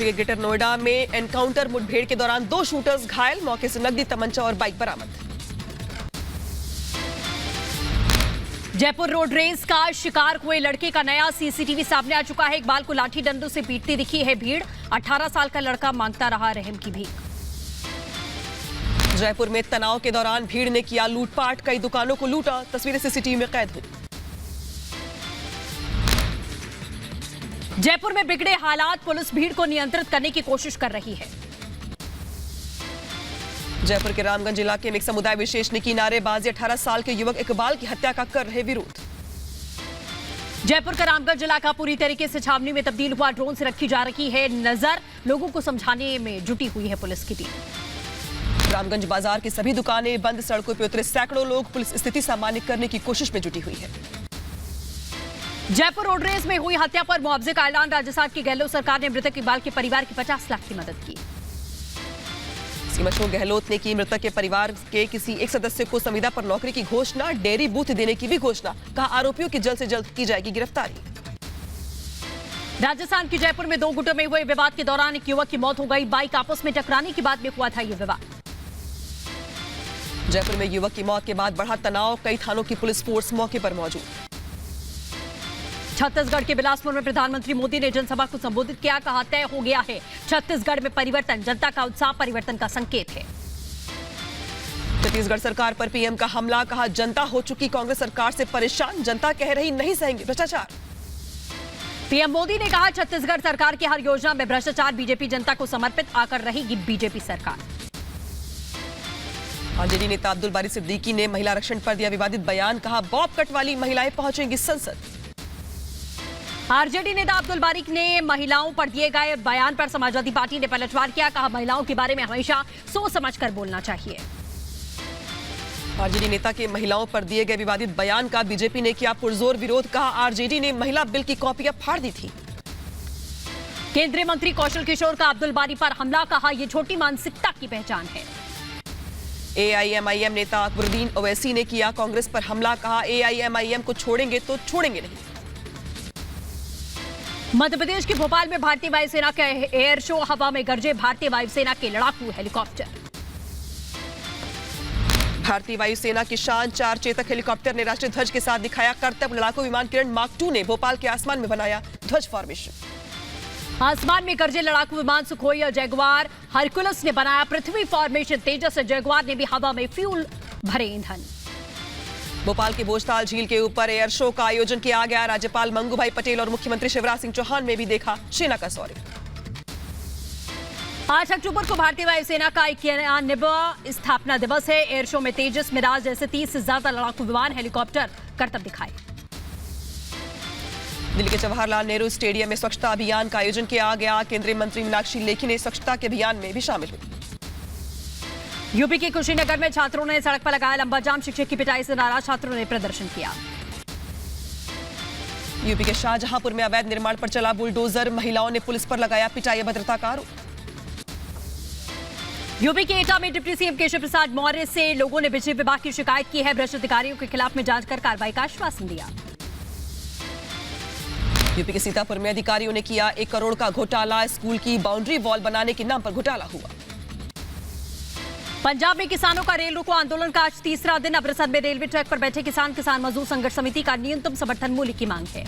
UP के greater Noida में encounter मुठभेड़ के दौरान 2 शूटर्स घायल, मौके से नकदी, तमंचा और बाइक बरामद। जयपुर रोड रेस का शिकार हुए लड़के का नया सीसीटीवी सामने आ चुका है। इकबाल को लाठी डंडों से पीटती दिखी है भीड़। 18 साल का लड़का मांगता रहा रहम की भीख। जयपुर में तनाव के दौरान भीड़ ने किया लूटपाट, कई दुकानों को लूटा, तस्वीरें सीसीटीवी में कैद हुई। जयपुर में बिगड़े हालात, पुलिस भीड़ को नियंत्रित करने की कोशिश कर रही है। जयपुर के रामगंज इलाके में एक समुदाय विशेष ने की नारेबाजी, 18 साल के युवक इकबाल की हत्या का कर रहे विरोध। जयपुर का रामगंज इलाका पूरी तरीके से छावनी में तब्दील हुआ, ड्रोन से रखी जा रही है नजर, लोगों को समझाने में जुटी हुई है पुलिस की टीम। रामगंज बाजार की सभी दुकानें बंद, सड़कों पर उतरे सैकड़ों लोग, पुलिस स्थिति सामान्य करने की कोशिश में जुटी हुई है। जयपुर रोड रेस में हुई हत्या पर मुआवजे का ऐलान, राजस्थान की गहलोत सरकार ने मृतक इकबाल के परिवार की 50 लाख की मदद की। सीएम अशोक गहलोत ने की मृतक के परिवार के किसी एक सदस्य को संविदा पर नौकरी की घोषणा, डेयरी बूथ देने की भी घोषणा, कहा आरोपियों की जल्द से जल्द की जाएगी गिरफ्तारी। राजस्थान की जयपुर में 2 गुटों में हुए विवाद के दौरान एक युवक की मौत हो गई, बाइक आपस में टकराने के बाद में हुआ था यह विवाद। जयपुर में युवक की मौत के बाद बढ़ा तनाव, कई थानों की पुलिस फोर्स मौके पर मौजूद। छत्तीसगढ़ के बिलासपुर में प्रधानमंत्री मोदी ने जनसभा को संबोधित किया, कहा तय हो गया है छत्तीसगढ़ में परिवर्तन, जनता का उत्साह परिवर्तन का संकेत है। छत्तीसगढ़ सरकार पर पीएम का हमला, कहा जनता हो चुकी कांग्रेस सरकार से परेशान, जनता कह रही नहीं सहेंगे भ्रष्टाचार। पीएम मोदी ने कहा छत्तीसगढ़ सरकार की हर योजना में भ्रष्टाचार, बीजेपी जनता को समर्पित आकर रहेगी बीजेपी सरकार। आरजेडी नेता अब्दुल बारी सिद्दीकी ने महिला आरक्षण पर दिया विवादित बयान, कहा बॉब कट वाली महिलाएं पहुंचेंगी संसद। आरजेडी नेता अब्दुल बारी ने महिलाओं पर दिए गए बयान पर समाजवादी पार्टी ने पलटवार किया, कहा महिलाओं के बारे में हमेशा सोच समझकर बोलना चाहिए। आरजेडी नेता के महिलाओं पर दिए गए विवादित बयान का बीजेपी ने किया पुरजोर विरोध, कहा आरजेडी ने महिला बिल की कॉपियां फाड़ दी थी। केंद्रीय मंत्री कौशल किशोर का अब्दुल बारी पर हमला, कहा यह छोटी मानसिकता की पहचान है। एआईएमआईएम नेता अकबरुद्दीन ओवैसी ने किया कांग्रेस पर हमला, कहा एआईएमआईएम को छोड़ेंगे तो छोड़ेंगे नहीं। मध्य प्रदेश के भोपाल में भारतीय वायुसेना का एयर शो, हवा में गरजे भारतीय वायुसेना के लड़ाकू हेलीकॉप्टर। भारतीय वायुसेना की शान, 4 चेतक हेलीकॉप्टर ने राष्ट्रीय ध्वज के साथ दिखाया करतब, लड़ाकू विमान किरण मार्क 2 ने भोपाल के आसमान में बनाया ध्वज फॉर्मेशन। आसमान में गरजे लड़ाकू विमान सुखोई और जैगुआर, हरकुलस ने बनाया पृथ्वी फॉर्मेशन, तेजस और जैगुआर ने भी हवा में फ्यूल भरे ईंधन। भोपाल के भोजताल झील के ऊपर एयर शो का आयोजन किया गया, राज्यपाल मंगूभाई पटेल और मुख्यमंत्री शिवराज सिंह चौहान ने भी देखा सेना का शौर्य। 8 अक्टूबर को भारतीय वायुसेना का 91वां स्थापना दिवस है। एयर शो में तेजस, मिराज जैसे 30 से ज्यादा लड़ाकू विमान, हेलीकॉप्टर करतब दिखाए। दिल्ली के जवाहरलाल नेहरू स्टेडियम में स्वच्छता अभियान का आयोजन किया गया, केंद्रीय मंत्री मीनाक्षी लेखी ने स्वच्छता के अभियान में भी शामिल हुई। यूपी के कुशीनगर में छात्रों ने सड़क पर लगाया लंबा जाम, शिक्षक की पिटाई से नाराज छात्रों ने प्रदर्शन किया। यूपी के शाहजहांपुर में अवैध निर्माण पर चला बुलडोजर, महिलाओं ने पुलिस पर लगाया पिटाई, अभद्रता का आरोप। यूपी के एटा में डिप्टी सीएम केशव प्रसाद मौर्य से लोगों ने बिजली विभाग की शिकायत की है, भ्रष्ट अधिकारियों के खिलाफ में जांच कर कार्रवाई का आश्वासन दिया। यूपी के सीतापुर में अधिकारियों ने किया 1 करोड़ का घोटाला, स्कूल की बाउंड्री वॉल बनाने के नाम पर घोटाला हुआ। पंजाब में किसानों का रेल रोको आंदोलन का आज तीसरा दिन, अमृतसर में रेलवे ट्रैक पर बैठे किसान मजदूर संघर्ष समिति का न्यूनतम समर्थन मूल्य की मांग है।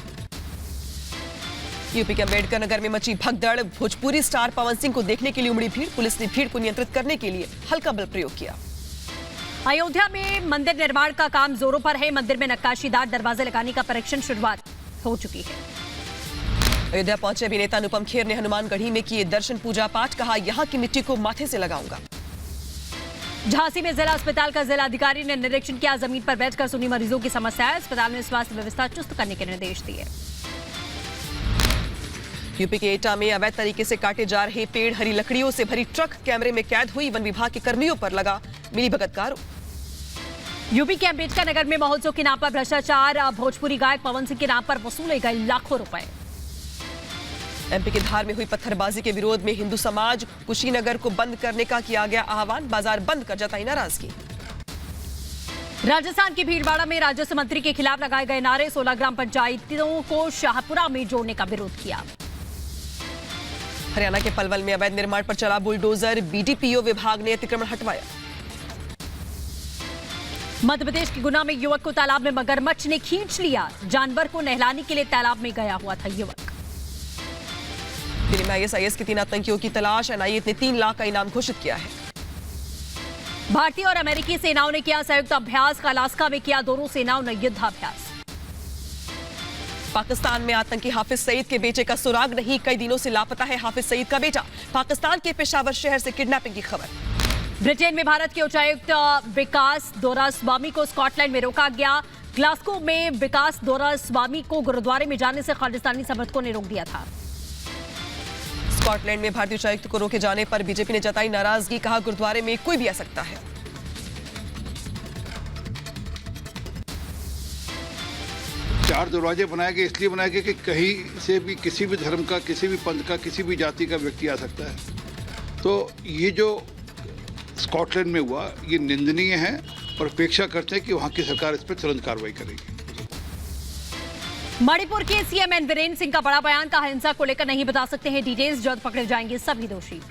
यूपी के अम्बेडकर नगर में मची भगदड़, भोजपुरी स्टार पवन सिंह को देखने के लिए उमड़ी भीड़, पुलिस ने भीड़ को नियंत्रित करने के लिए हल्का बल प्रयोग किया। अयोध्या में मंदिर निर्माण का काम जोरों पर है, मंदिर में नक्काशीदार दरवाजे लगाने का परीक्षण शुरुआत हो चुकी है। अयोध्या पहुंचे अभिनेता अनुपम खेर ने हनुमानगढ़ी में किए दर्शन पूजा पाठ, कहा यहां की मिट्टी को माथे से लगाऊंगा। झांसी में जिला अस्पताल का जिलाधिकारी ने निरीक्षण किया, जमीन पर बैठकर सुनी मरीजों की समस्याएं, अस्पताल में स्वास्थ्य व्यवस्था चुस्त करने के निर्देश दिए। यूपी के एटा में अवैध तरीके से काटे जा रहे पेड़, हरी लकड़ियों से भरी ट्रक कैमरे में कैद हुई, वन विभाग के कर्मियों पर लगा मिलीभगत का आरोप। यूपी के अम्बेडकर नगर में महोत्सव के नाम पर भ्रष्टाचार, भोजपुरी गायक पवन सिंह के नाम पर वसूले गए लाखों रुपए। एमपी के धार में हुई पत्थरबाजी के विरोध में हिंदू समाज, कुशीनगर को बंद करने का किया गया आह्वान, बाजार बंद कर जताई नाराजगी। राजस्थान के भीलवाड़ा में राजस्व मंत्री के खिलाफ लगाए गए नारे, 16 ग्राम पंचायतों को शाहपुरा में जोड़ने का विरोध किया। हरियाणा के पलवल में अवैध निर्माण पर चला बुलडोजर, बीडीपीओ विभाग ने अतिक्रमण हटवाया। मध्य प्रदेश के गुना में युवक को तालाब में मगरमच्छ ने खींच लिया। जानवर को नहलाने के लिए तालाब में गया हुआ था युवक। दिल्ली में आईएसआईएस के 3 आतंकियों की तलाश, एनआईए ने 3 लाख का इनाम घोषित किया है। भारतीय और अमेरिकी सेनाओं ने किया संयुक्त अभ्यास, अलास्का में किया दोनों सेनाओं ने युद्धाभ्यास। पाकिस्तान में आतंकी हाफिज सईद के बेटे का सुराग नहीं, कई दिनों से लापता है हाफिज सईद का बेटा। पाकिस्तान के पेशावर शहर से किडनैपिंग की खबर। ब्रिटेन में भारत के उच्चायुक्त विकास दोरास्वामी को स्कॉटलैंड में रोका गया। ग्लासगो में विकास दोरास्वामी को गुरुद्वारे में जाने से खालिस्तानी समर्थकों ने रोक दिया था। स्कॉटलैंड में भारतीय उच्चायुक्त को रोके जाने पर बीजेपी ने जताई नाराजगी, कहा गुरुद्वारे में कोई भी आ सकता है। चार दरवाजे बनाए गए, इसलिए बनाए गए कि कहीं से भी किसी भी धर्म का, किसी भी पंथ का, किसी भी जाति का व्यक्ति आ सकता है। तो ये जो स्कॉटलैंड में हुआ ये निंदनीय है और अपेक्षा करते हैं कि वहाँ की सरकार इस पर तुरंत कार्रवाई करेगी। मणिपुर के सीएम एन वीरेंद्र सिंह का बड़ा बयान, कहा हिंसा को लेकर नहीं बता सकते हैं डिटेल्स, जल्द पकड़े जाएंगे सभी दोषी।